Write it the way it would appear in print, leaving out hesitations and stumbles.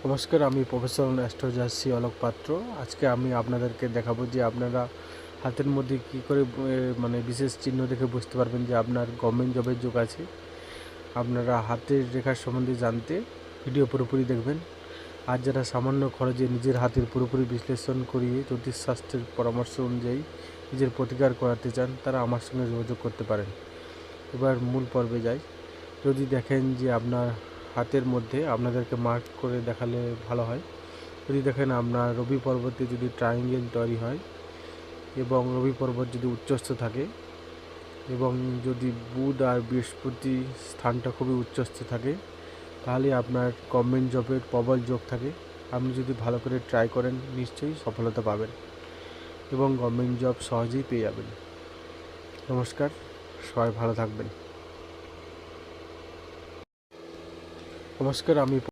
নমস্কার, আমি professional astrologer Alok পাত্র। আজকে আমি আপনাদেরকে দেখাবো যে আপনারা হাতের মধ্যে কী করে বিশেষ চিহ্ন দেখে বুঝতে পারবেন যে আপনার গভর্নমেন্ট জবের যোগ আছে। আপনারা হাতের রেখার সম্বন্ধে জানতে ভিডিও পুরোপুরি দেখবেন। আর যারা সামান্য খরচে নিজের হাতের পুরোপুরি বিশ্লেষণ করিয়ে জ্যোতিষশাস্ত্রের পরামর্শ অনুযায়ী নিজের প্রতিকার করাতে চান, তারা আমার সঙ্গে যোগাযোগ করতে পারেন। এবার মূল পর্বে যাই। যদি দেখেন যে আপনার হাতের মধ্যে আপনাদেরকে মার্ক করে দেখালে ভালো হয়। যদি দেখেন আপনার রবি পর্বতে যদি ট্রায়াঙ্গেল তৈরি হয় এবং রবি পর্বত যদি উচ্চস্থ থাকে এবং যদি বুধ আর বৃহস্পতি স্থানটা খুবই উচ্চস্থ থাকে, তাহলে আপনার গভর্নমেন্ট জবের প্রবল যোগ থাকে। আপনি যদি ভালো করে ট্রাই করেন নিশ্চয়ই সফলতা পাবেন এবং গভর্নমেন্ট জব সহজেই পেয়ে যাবেন। নমস্কার, সবাই ভালো থাকবেন। নমস্কার, আমি